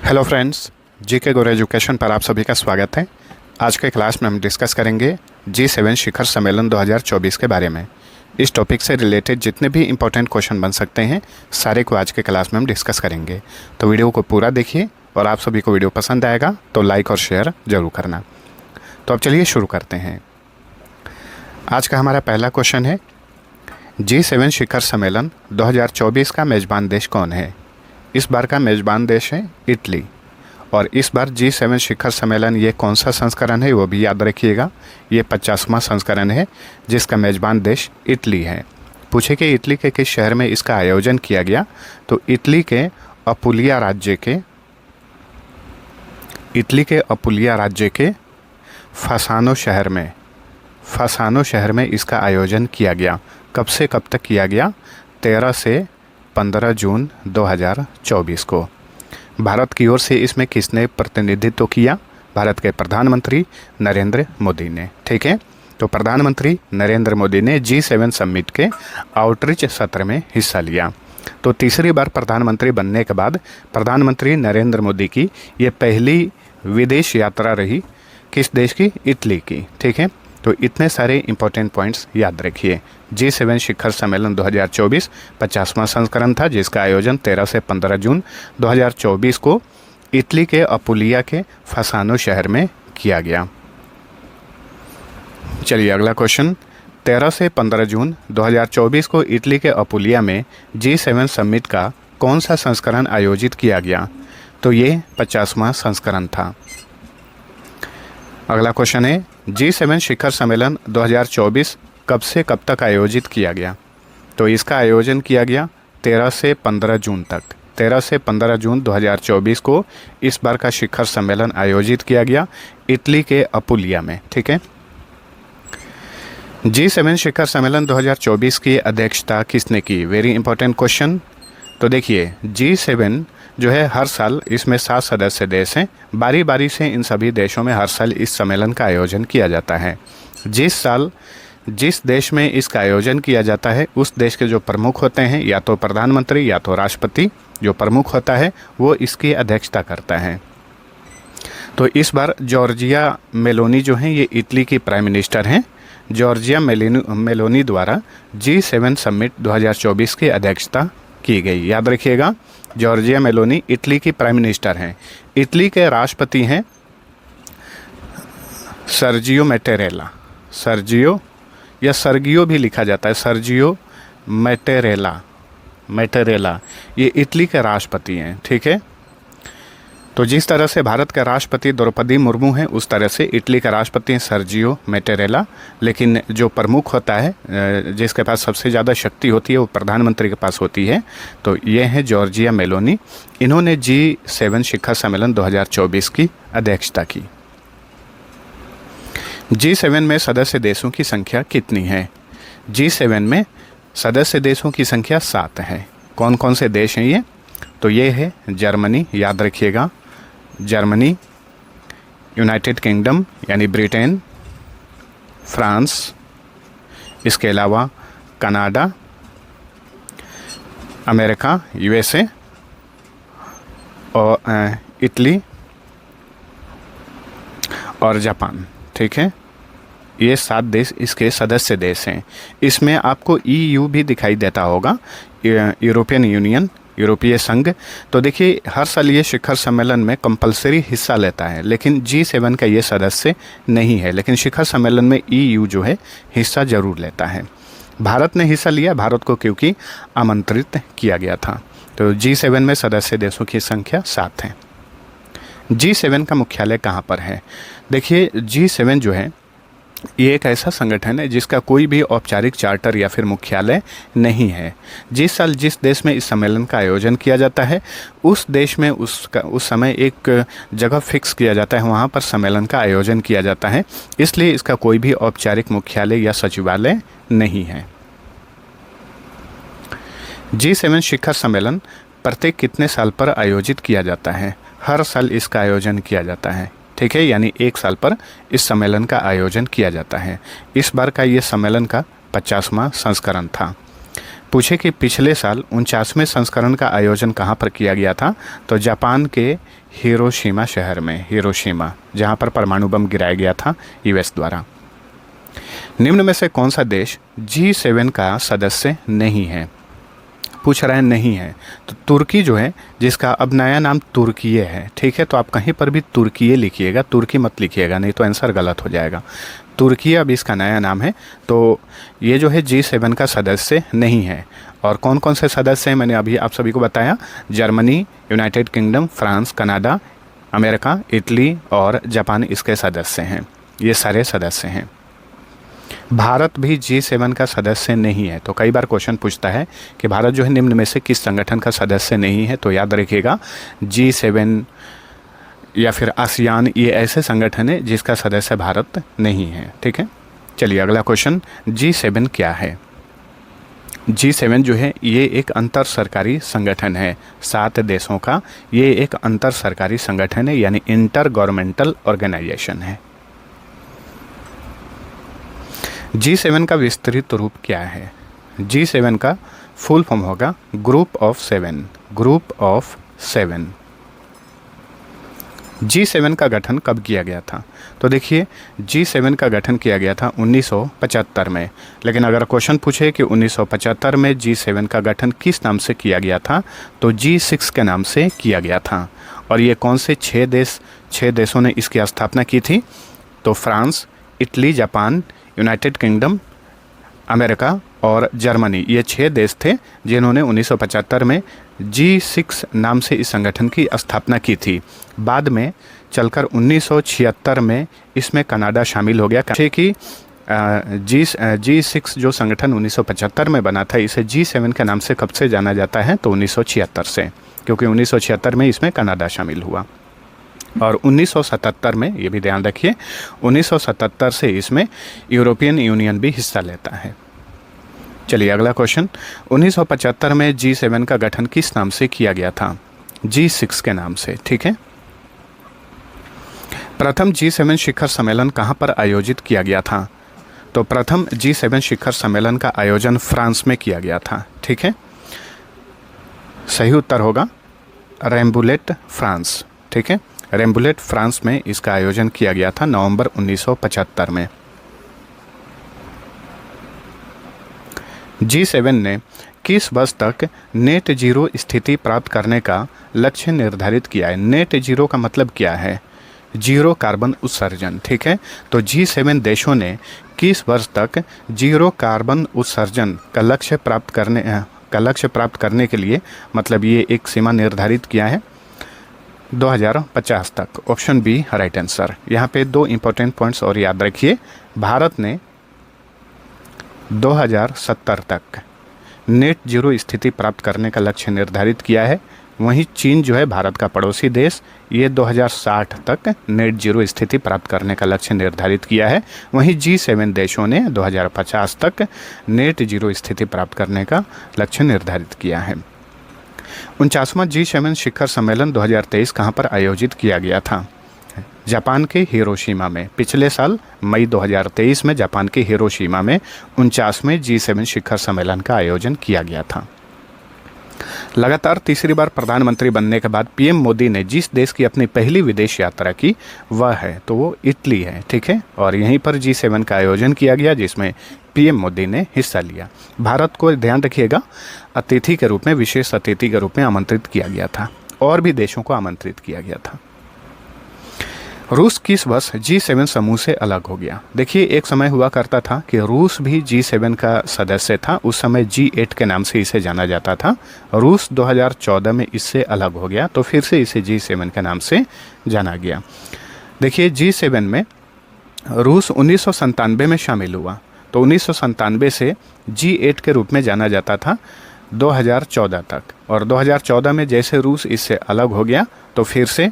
Hello friends, GK गुरु education पर आप सभी का स्वागत है। आज के क्लास में हम डिस्कस करेंगे G7 शिखर सम्मेलन 2024 के बारे में। इस टॉपिक से रिलेटेड जितने भी इंपॉर्टेंट क्वेश्चन बन सकते हैं सारे को आज के क्लास में हम डिस्कस करेंगे। तो वीडियो को पूरा देखिए और आप सभी को वीडियो पसंद आएगा तो लाइक और शेयर ज़रूर करना। तो अब चलिए शुरू करते हैं। आज का हमारा पहला क्वेश्चन है, G7 शिखर सम्मेलन 2024 का मेज़बान देश कौन है? इस बार का मेज़बान देश है इटली। और इस बार G7 शिखर सम्मेलन ये कौन सा संस्करण है वो भी याद रखिएगा। ये 50वां संस्करण है जिसका मेज़बान देश इटली है। पूछे कि इटली के किस शहर में इसका आयोजन किया गया, तो इटली के अपुलिया राज्य के फसानो शहर में इसका आयोजन किया गया। कब से कब तक किया गया? 13 से 15 जून 2024 को। भारत की ओर से इसमें किसने प्रतिनिधित्व किया? भारत के प्रधानमंत्री नरेंद्र मोदी ने। ठीक है, तो प्रधानमंत्री नरेंद्र मोदी ने G7 समिट के आउटरीच सत्र में हिस्सा लिया। तो तीसरी बार प्रधानमंत्री बनने के बाद प्रधानमंत्री नरेंद्र मोदी की ये पहली विदेश यात्रा रही। किस देश की? इटली की। ठीक है, तो इतने सारे इंपॉर्टेंट पॉइंट्स याद रखिए। G7 शिखर सम्मेलन 2024 50वां संस्करण था जिसका आयोजन 13 से 15 जून 2024 को इटली के अपुलिया के फसानो शहर में किया गया। चलिए अगला क्वेश्चन, 13 से 15 जून 2024 को इटली के अपुलिया में G7 समिट का कौन सा संस्करण आयोजित किया गया? तो ये 50वां संस्करण था। अगला क्वेश्चन है, G7 शिखर सम्मेलन 2024 कब से कब तक आयोजित किया गया? तो इसका आयोजन किया गया 13 से 15 जून तक। 13 से 15 जून 2024 को इस बार का शिखर सम्मेलन आयोजित किया गया इटली के अपुलिया में। ठीक है, G7 शिखर सम्मेलन 2024 की अध्यक्षता किसने की? Very important question. तो देखिए, G7 जो है हर साल इसमें 7 सदस्य देश हैं। बारी बारी से इन सभी देशों में हर साल इस सम्मेलन का आयोजन किया जाता है। जिस देश में इसका आयोजन किया जाता है उस देश के जो प्रमुख होते हैं, या तो प्रधानमंत्री या तो राष्ट्रपति जो प्रमुख होता है वो इसकी अध्यक्षता करता है। तो इस बार जॉर्जिया मेलोनी जो हैं ये इटली की प्राइम मिनिस्टर हैं। जॉर्जिया मेलोनी द्वारा G7 समिट 2024 की अध्यक्षता की गई। याद रखिएगा, जॉर्जिया मेलोनी इटली की प्राइम मिनिस्टर हैं। इटली के राष्ट्रपति हैं सर्जियो मैटेरेला। सर्गियो भी लिखा जाता है, सर्जियो मैटेरेला ये इटली के राष्ट्रपति हैं। ठीक है, तो जिस तरह से भारत के राष्ट्रपति द्रौपदी मुर्मू हैं उस तरह से इटली का राष्ट्रपति हैं सर्जियो मैटेरेला। लेकिन जो प्रमुख होता है, जिसके पास सबसे ज़्यादा शक्ति होती है वो प्रधानमंत्री के पास होती है। तो ये हैं जॉर्जिया मेलोनी। इन्होंने G7 शिखर सम्मेलन 2024 की अध्यक्षता की। G7 में सदस्य देशों की संख्या कितनी है? G7 में सदस्य देशों की संख्या 7 है। कौन कौन से देश हैं ये? तो ये है जर्मनी, याद रखिएगा, जर्मनी, यूनाइटेड किंगडम यानी ब्रिटेन, फ्रांस, इसके अलावा कनाडा, अमेरिका USA और इटली और जापान। ठीक है, ये 7 देश इसके सदस्य देश हैं। इसमें आपको EU भी दिखाई देता होगा, यूरोपियन यूनियन, यूरोपीय संघ। तो देखिए, हर साल ये शिखर सम्मेलन में कंपलसरी हिस्सा लेता है, लेकिन G7 का ये सदस्य नहीं है। लेकिन शिखर सम्मेलन में EU जो है हिस्सा जरूर लेता है। भारत ने हिस्सा लिया, भारत को क्योंकि आमंत्रित किया गया था। तो G7 में सदस्य देशों की संख्या 7 है। G7 का मुख्यालय कहाँ पर है? देखिए, G7 जो है ये एक ऐसा संगठन है जिसका कोई भी औपचारिक चार्टर या फिर मुख्यालय नहीं है। जिस साल जिस देश में इस सम्मेलन का आयोजन किया जाता है उस देश में उस समय एक जगह फिक्स किया जाता है, वहाँ पर सम्मेलन का आयोजन किया जाता है। इसलिए इसका कोई भी औपचारिक मुख्यालय या सचिवालय नहीं है। G7 शिखर सम्मेलन प्रत्येक कितने साल पर आयोजित किया जाता है? हर साल इसका आयोजन किया जाता है। ठीक है, यानी 1 साल पर इस सम्मेलन का आयोजन किया जाता है। इस बार का ये सम्मेलन का 50वां संस्करण था। पूछे कि पिछले साल 49वें संस्करण का आयोजन कहाँ पर किया गया था, तो जापान के हिरोशिमा शहर में, हिरोशिमा, जहाँ पर परमाणु बम गिराया गया था यूएस द्वारा। निम्न में से कौन सा देश G7 का सदस्य नहीं है? पूछ रहा है नहीं है, तो तुर्की जो है, जिसका अब नया नाम तुर्कीये है, ठीक है, तो आप कहीं पर भी तुर्कीये लिखिएगा, तुर्की मत लिखिएगा, नहीं तो आंसर गलत हो जाएगा। तुर्की अब इसका नया नाम है। तो ये जो है G7 का सदस्य नहीं है। और कौन कौन से सदस्य हैं मैंने अभी आप सभी को बताया, Germany, United kingdom, France, Canada, America, Italy और जापान इसके सदस्य हैं। ये सारे सदस्य हैं। भारत भी G7 का सदस्य नहीं है। तो कई बार क्वेश्चन पूछता है कि भारत जो है निम्न में से किस संगठन का सदस्य नहीं है, तो याद रखिएगा G7 या फिर आसियान, ये ऐसे संगठन है जिसका सदस्य भारत नहीं है। ठीक है, चलिए अगला क्वेश्चन, G7 क्या है? G7 जो है ये एक अंतर सरकारी संगठन है, 7 देशों का ये एक अंतर सरकारी संगठन है, यानी इंटर गवर्नमेंटल ऑर्गेनाइजेशन है। G7 का विस्तृत रूप क्या है? G7 का फुल फॉर्म होगा group of 7, group of 7। G7 का गठन कब किया गया था? तो देखिए G7 का गठन किया गया था 1975 में। लेकिन अगर क्वेश्चन पूछे कि 1975 में G7 का गठन किस नाम से किया गया था, तो G6 के नाम से किया गया था। और ये कौन से 6 देशों ने इसकी स्थापना की थी? तो France, Italy, Japan, United kingdom, America और जर्मनी, ये 6 देश थे जिन्होंने 1975 में G6 नाम से इस संगठन की स्थापना की थी। बाद में चलकर 1976 में इसमें कनाडा शामिल हो गया। कि G6 जो संगठन 1975 में बना था, इसे G7 के नाम से कब से जाना जाता है? तो 1976 से, क्योंकि 1976 में इसमें कनाडा शामिल हुआ। और 1977 में, ये भी ध्यान रखिए, 1977 से इसमें यूरोपियन यूनियन भी हिस्सा लेता है। चलिए अगला क्वेश्चन, 1975 में G7 का गठन किस नाम से किया गया था? G6 के नाम से। ठीक है, प्रथम G7 शिखर सम्मेलन कहाँ पर आयोजित किया गया था? तो प्रथम G7 शिखर सम्मेलन का आयोजन फ्रांस में किया गया था। ठीक है, सही उत्तर होगा रैम्बुलेट, फ्रांस। ठीक है, रैम्बुलेट, फ्रांस में इसका आयोजन किया गया था नवंबर 1975 में। G7 ने किस वर्ष तक नेट जीरो स्थिति प्राप्त करने का लक्ष्य निर्धारित किया है? नेट जीरो का मतलब क्या है? जीरो कार्बन उत्सर्जन। ठीक है, तो G7 देशों ने किस वर्ष तक जीरो कार्बन उत्सर्जन का लक्ष्य प्राप्त करने के लिए, मतलब ये एक सीमा निर्धारित किया है 2050 तक। Option B right answer. यहाँ पे 2 इंपॉर्टेंट पॉइंट्स और याद रखिए, भारत ने 2070 तक नेट जीरो स्थिति प्राप्त करने का लक्ष्य निर्धारित किया है। वहीं चीन जो है भारत का पड़ोसी देश, ये 2060 तक नेट जीरो स्थिति प्राप्त करने का लक्ष्य निर्धारित किया है। वहीं G7 देशों ने 2050 तक नेट जीरो स्थिति प्राप्त करने का लक्ष्य निर्धारित किया है। 49वां G7 शिखर सम्मेलन 2023 कहाँ पर आयोजित किया गया था? जापान के हिरोशिमा में। पिछले साल मई 2023 में जापान के हिरोशिमा में 49वें G7 शिखर सम्मेलन का आयोजन किया गया था। लगातार तीसरी बार प्रधानमंत्री बनने के बाद पीएम मोदी ने जिस देश की अपनी पहली विदेश यात्रा की वह है, तो वो इटली है। ठीक है, और यहीं पर G7 का आयोजन किया गया जिसमें पीएम मोदी ने हिस्सा लिया। भारत को ध्यान रखिएगा अतिथि के रूप में, विशेष अतिथि के रूप में आमंत्रित किया गया था, और भी देशों को आमंत्रित किया गया था। रूस किस वर्ष G7 समूह से अलग हो गया? देखिए एक समय हुआ करता था कि रूस भी G7 का सदस्य था, उस समय G8 के नाम से इसे जाना जाता था। रूस 2014 में इससे अलग हो गया, तो फिर से इसे G7 के नाम से जाना गया। देखिए G7 में रूस 1997 में शामिल हुआ, तो 1997 से G8 के रूप में जाना जाता था 2014 तक, और 2014 में जैसे रूस इससे अलग हो गया तो फिर से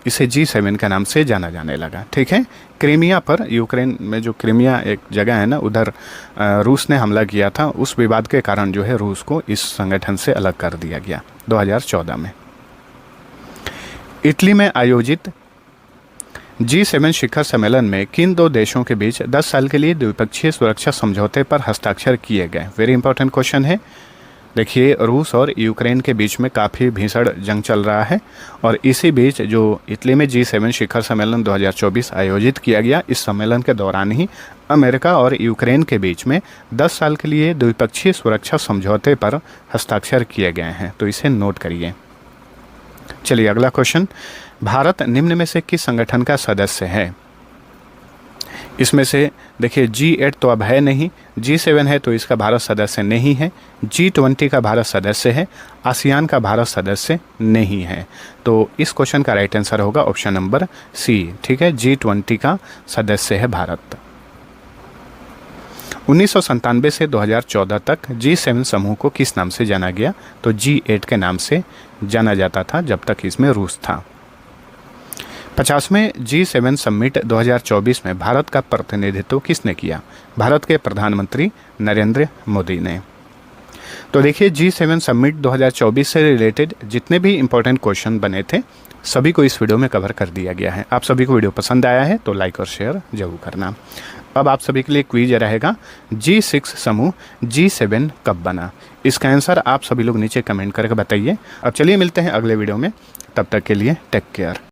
इसे G7 के नाम से जाना जाने लगा। ठीक है, क्रीमिया पर, यूक्रेन में जो क्रीमिया एक जगह है ना, उधर रूस ने हमला किया था, उस विवाद के कारण जो है रूस को इस संगठन से अलग कर दिया गया 2014 में। इटली में आयोजित G7 शिखर सम्मेलन में किन 2 देशों के बीच 10 साल के लिए द्विपक्षीय सुरक्षा समझौते पर हस्ताक्षर किए गए? वेरी इंपॉर्टेंट क्वेश्चन है। देखिए रूस और यूक्रेन के बीच में काफ़ी भीषण जंग चल रहा है और इसी बीच जो इटली में G7 शिखर सम्मेलन 2024 आयोजित किया गया, इस सम्मेलन के दौरान ही अमेरिका और यूक्रेन के बीच में 10 साल के लिए द्विपक्षीय सुरक्षा समझौते पर हस्ताक्षर किए गए हैं, तो इसे नोट करिए। चलिए अगला क्वेश्चन, भारत निम्न में से किस संगठन का सदस्य है? इसमें से देखिए G8 तो अब है नहीं, G7 है तो इसका भारत सदस्य नहीं है, G20 का भारत सदस्य है, आसियान का भारत सदस्य नहीं है। तो इस क्वेश्चन का राइट आंसर होगा ऑप्शन नंबर सी, ठीक है, G20 का सदस्य है भारत। 1997 से 2014 तक G7 समूह को किस नाम से जाना गया? तो G8 के नाम से जाना जाता था जब तक इसमें रूस था। 50वें G7 समिट 2024 में भारत का प्रतिनिधित्व किसने किया? भारत के प्रधानमंत्री नरेंद्र मोदी ने। तो देखिए G7 समिट 2024 से रिलेटेड जितने भी इम्पोर्टेंट क्वेश्चन बने थे सभी को इस वीडियो में कवर कर दिया गया है। आप सभी को वीडियो पसंद आया है तो लाइक और शेयर जरूर करना। अब आप सभी के लिए क्विज रहेगा, G6 समूह G7 कब बना? इसका आंसर आप सभी लोग नीचे कमेंट करके बताइए। अब चलिए मिलते हैं अगले वीडियो में, तब तक के लिए टेक केयर।